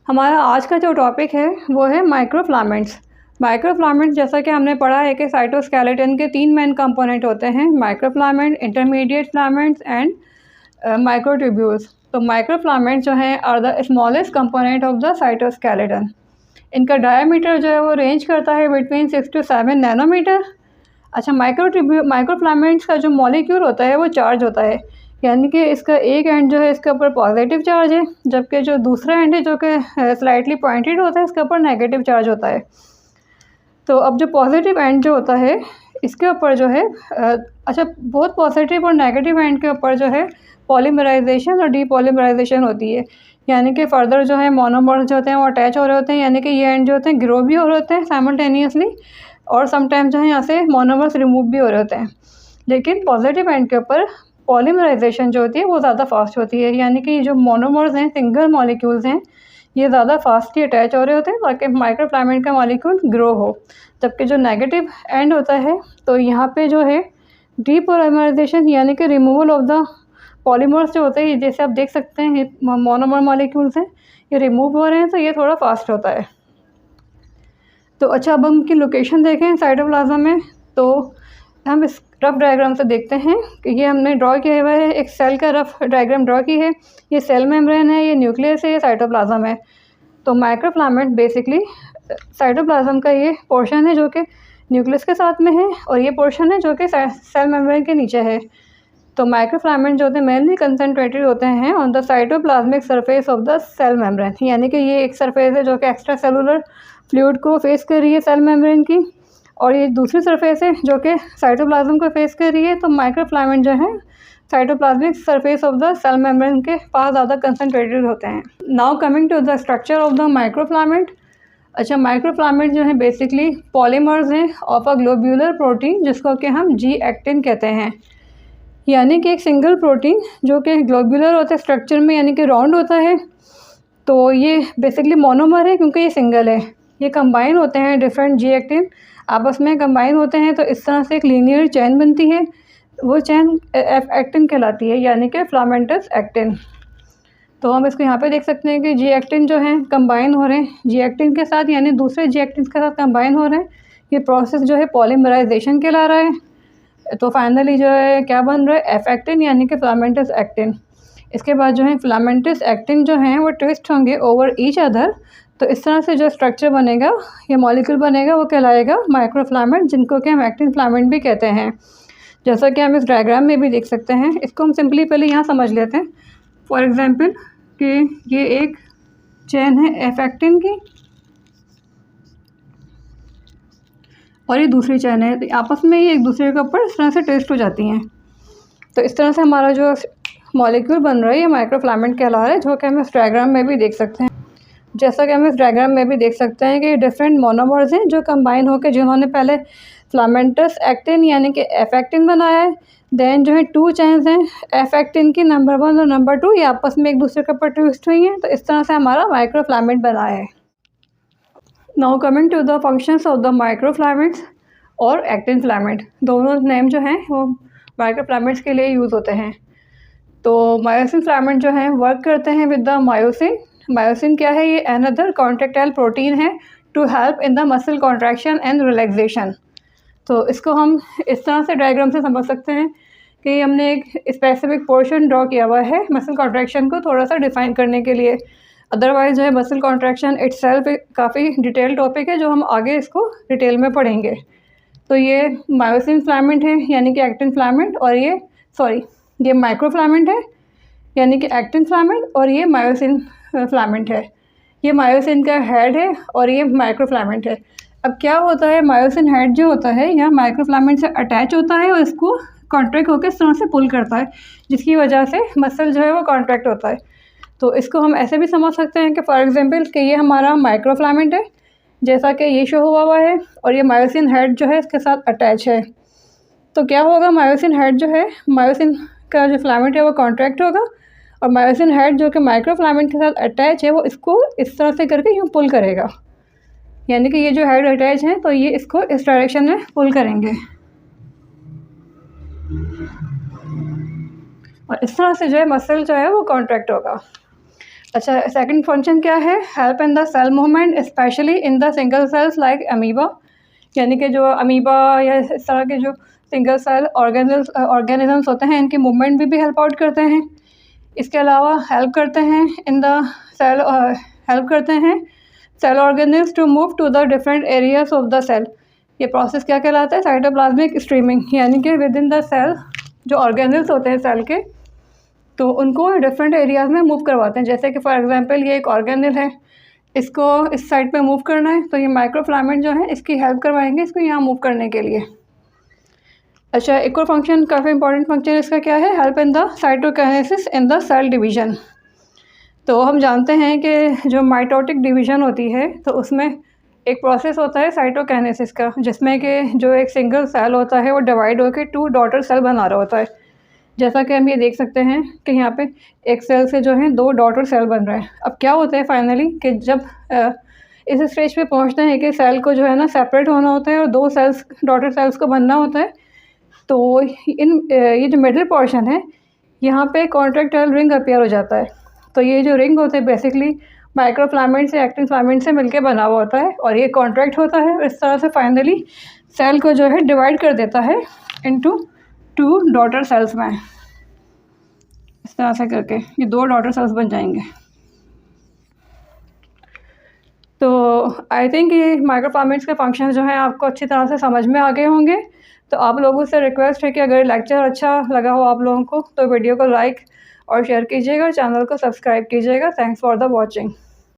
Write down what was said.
हमारा आज का जो टॉपिक है वो है माइक्रोफिलामेंट्स। माइक्रोफिलामेंट्स जैसा कि हमने पढ़ा है कि साइटोस्केलेटन के 3 मेन कंपोनेंट होते हैं, microfilament, intermediate filaments and microtubules. तो माइक्रोफिलामेंट्स जो हैं are the smallest component of the cytoskeleton. इनका डायमीटर जो है वो रेंज करता है बिटवीन 6 to 7 नैनोमीटर। अच्छा, माइक्रोफिलामेंट्स का जो मॉलिक्यूल होता है वो चार्ज होता है, यानी कि इसका एक एंड जो है इसके ऊपर पॉजिटिव चार्ज है, जबकि जो दूसरा एंड है जो कि स्लाइटली पॉइंटेड होता है इसके ऊपर नेगेटिव चार्ज होता है। तो अब जो पॉजिटिव एंड जो होता है इसके ऊपर जो है बहुत पॉजिटिव और नेगेटिव एंड के ऊपर जो है पॉलीमराइजेशन और डीपॉलीमराइजेशन होती है, यानी कि फर्दर जो है मोनोमर्स जो होते हैं वो अटैच हो रहे होते हैं, यानी कि ये एंड जो होते हैं ग्रो भी हो रहे होते हैं साइमल्टेनियसली, और समटाइम जो है यहाँ से मोनोमर्स रिमूव भी हो रहे होते हैं। लेकिन पॉजिटिव एंड के ऊपर पॉलीमराइजेशन जो होती है वो ज़्यादा फास्ट होती है, यानी कि जो मोनोमर्स हैं, सिंगल मॉलिक्यूल्स हैं, ये ज़्यादा फास्टली अटैच हो रहे होते हैं ताकि माइक्रोफिलामेंट का मॉलिक्यूल ग्रो हो। जबकि जो नेगेटिव एंड होता है तो यहाँ पे जो है डीपॉलीमराइजेशन यानी कि रिमूवल ऑफ द पॉलीमर्स जो होते हैं, जैसे आप देख सकते हैं ये मोनोमर मॉलिक्यूल्स हैं, ये रिमूव हो रहे हैं तो ये थोड़ा फास्ट होता है। तो अच्छा, अब हम इनकी लोकेशन देखें साइटोप्लाज्म में, तो हम इस रफ डायग्राम से देखते हैं कि ये हमने ड्रॉ किया हुआ है, एक सेल का रफ डायग्राम ड्रॉ की है। ये सेल मेम्ब्रेन है, ये न्यूक्लियस है, ये साइटोप्लाज्म है। तो माइक्रोफिलामेंट बेसिकली साइटोप्लाज्म का ये पोर्शन है जो कि न्यूक्लियस के साथ में है, और ये पोर्शन है जो कि सेल मेम्ब्रेन के नीचे है। तो माइक्रोफिलामेंट जो होते हैं मेनली कंसनट्रेटेड होते हैं on the cytoplasmic surface of the cell membrane, यानी कि ये एक सरफेस है जो कि एक्स्ट्रा सेलुलर फ्लूइड को फेस कर रही है सेल मेम्ब्रेन की, और ये दूसरी सरफेस है जो कि साइटोप्लाज्म को फेस कर रही है। तो माइक्रोफिलामेंट जो है cytoplasmic surface of the cell membrane के पास ज़्यादा कंसनट्रेटेड होते हैं। Now coming to the structure of the microfilament. अच्छा, माइक्रोफिलामेंट जो है बेसिकली पॉलीमर्स हैं ऑफ अ ग्लोब्यूलर प्रोटीन जिसको कि हम जी एक्टिन कहते हैं, यानी कि एक सिंगल प्रोटीन जो कि ग्लोब्यूलर होता है स्ट्रक्चर में, यानी कि राउंड होता है। तो ये बेसिकली मोनोमर है क्योंकि ये सिंगल है। ये कंबाइन होते हैं, डिफरेंट जी एक्टिन आपस में कंबाइन होते हैं, तो इस तरह से एक लीनियर चेन बनती है। वो चेन एफ एक्टिन कहलाती है, यानी कि फिलामेंटस एक्टिन। तो हम इसको यहाँ पे देख सकते हैं कि जी एक्टिन जो है कंबाइन हो रहे हैं जी एक्टिन के साथ, यानी दूसरे जी एक्टिन के साथ कंबाइन हो रहे हैं। ये प्रोसेस जो है पॉलीमराइजेशन कहला रहा है। तो फाइनली जो है क्या बन रहा है, एफ एक्टिन यानी कि फिलामेंटस एक्टिन। इसके बाद जो है फिलामेंटस एक्टिन जो हैं वो ट्विस्ट होंगे ओवर ईच अदर। तो इस तरह से जो स्ट्रक्चर बनेगा, ये मॉलिक्यूल बनेगा, वो कहलाएगा माइक्रोफिलामेंट, जिनको कि हम एक्टिन फिलामेंट भी कहते हैं, जैसा कि हम इस डायग्राम में भी देख सकते हैं। इसको हम सिंपली पहले यहाँ समझ लेते हैं। फॉर एग्जांपल कि ये एक चेन है एफ एक्टिन की और ये दूसरी चेन है, तो आपस में ये एक दूसरे के ऊपर इस तरह से ट्विस्ट हो जाती हैं। तो इस तरह से हमारा जो मॉलिक्यूल बन रहा है ये माइक्रोफिलामेंट कहला रहा है, जो कि हम इस डायग्राम में भी देख सकते हैं। जैसा कि हम इस डायग्राम में भी देख सकते हैं कि डिफरेंट मोनोमर्स हैं जो कंबाइन होकर जिन्होंने पहले फिलामेंटस एक्टिन यानी कि एफ एक्टिन बनाया है। देन जो है 2 चेन्स हैं एफ एक्टिन की, नंबर 1 और नंबर 2, ये आपस में एक दूसरे के ऊपर ट्विस्ट हुई हैं। तो इस तरह से हमारा माइक्रोफिलामेंट बना है। Now coming to the functions of the microfilaments और एक्टिन फिलामेंट, दोनों नेम जो हैं वो माइक्रोफिलामेंट्स के लिए यूज़ होते हैं। तो मायोसिन फिलामेंट जो हैं वर्क करते हैं विद द मायोसिन। मायोसिन क्या है, ये अनदर कॉन्ट्रैक्टाइल प्रोटीन है to help in the muscle contraction and relaxation. तो इसको हम इस तरह से डायग्राम से समझ सकते हैं कि हमने एक स्पेसिफिक पोर्शन ड्रॉ किया हुआ है मसल कॉन्ट्रैक्शन को थोड़ा सा डिफाइन करने के लिए। अदरवाइज जो है मसल कॉन्ट्रैक्शन इटसेल्फ काफ़ी डिटेल टॉपिक है जो हम आगे इसको डिटेल में पढ़ेंगे। तो ये मायोसिन फिलामेंट है यानी कि एक्टिन फिलामेंट, और ये माइक्रोफिलामेंट है यानी कि एक्टिन फिलामेंट, और ये मायोसिन फिलामेंट है। ये मायोसिन का हेड है और ये माइक्रोफिलामेंट है। अब क्या होता है, मायोसिन हेड जो होता है यह माइक्रोफिलामेंट से अटैच होता है और इसको कॉन्ट्रैक्ट होकर इस तरह से पुल करता है, जिसकी वजह से मसल जो है वो कॉन्ट्रैक्ट होता है। तो इसको हम ऐसे भी समझ सकते हैं कि फॉर एग्जांपल कि ये हमारा माइक्रोफिलामेंट है जैसा कि ये शो हुआ है, और ये मायोसिन हेड जो है इसके साथ अटैच है। तो क्या होगा, मायोसिन हेड जो है, मायोसिन का जो फिलामेंट है वो कॉन्ट्रैक्ट होगा, और मायोसिन हेड जो कि माइक्रोफिलामेंट के साथ अटैच है वो इसको इस तरह से करके यूँ पुल करेगा, यानी कि ये जो हेड अटैच है तो ये इसको इस डायरेक्शन में पुल करेंगे, और इस तरह से जो है मसल जो है वो कॉन्ट्रैक्ट होगा। अच्छा, सेकंड फंक्शन क्या है? Help in the cell movement specially in the single cells like amoeba, यानी कि जो अमीबा या इस तरह के जो सिंगल सेल ऑर्गेनिजम्स होते हैं, इनकी मूवमेंट भी हेल्प आउट करते हैं। इसके अलावा हेल्प करते हैं इन द सेल हेल्प करते हैं cell organelles to move to the different areas of the cell. ये प्रोसेस क्या कहलाता है? साइटोप्लाज्मिक स्ट्रीमिंग, यानी कि विद इन द सेल जो ऑर्गेनिल्स होते हैं सेल के, तो उनको डिफरेंट एरियाज़ में मूव करवाते हैं। जैसे कि फॉर एग्जांपल ये एक ऑर्गेनिल है, इसको इस साइड पे मूव करना है, तो ये माइक्रोफिलामेंट जो है इसकी हेल्प करवाएंगे इसको यहाँ मूव करने के लिए। अच्छा, एक और फंक्शन, काफ़ी इंपॉर्टेंट फंक्शन इसका क्या है? Help in the cytokinesis in the cell division. तो हम जानते हैं कि जो माइटोटिक डिवीज़न होती है तो उसमें एक प्रोसेस होता है साइटोकाइनेसिस का, जिसमें कि जो एक सिंगल सेल होता है वो डिवाइड होकर 2 डॉटर सेल बना रहा होता है। जैसा कि हम ये देख सकते हैं कि यहाँ पे एक सेल से जो है 2 डॉटर सेल बन रहे हैं। अब क्या होता है फाइनली कि जब इस स्टेज पे पहुँचते हैं कि सेल को जो है ना सेपरेट होना होता है और 2 सेल्स डॉटर सेल्स को बनना होता है, तो ये जो मिडिल पोर्शन है यहाँ पे कॉन्ट्रैक्टाइल रिंग अपीयर हो जाता है। तो ये जो रिंग होते हैं बेसिकली माइक्रोफिलामेंट से एक्टिन फिलामेंट से मिलके बना हुआ होता है और ये कॉन्ट्रैक्ट होता है और इस तरह से फाइनली सेल को जो है डिवाइड कर देता है इनटू 2 डॉटर सेल्स में। इस तरह से करके ये 2 डॉटर सेल्स बन जाएंगे। तो आई थिंक ये माइक्रोफिलामेंट्स के फंक्शन जो हैं आपको अच्छी तरह से समझ में आ गए होंगे। तो आप लोगों से रिक्वेस्ट है कि अगर लेक्चर अच्छा लगा हो आप लोगों को तो वीडियो को लाइक और शेयर कीजिएगा, चैनल को सब्सक्राइब कीजिएगा। Thanks for the watching.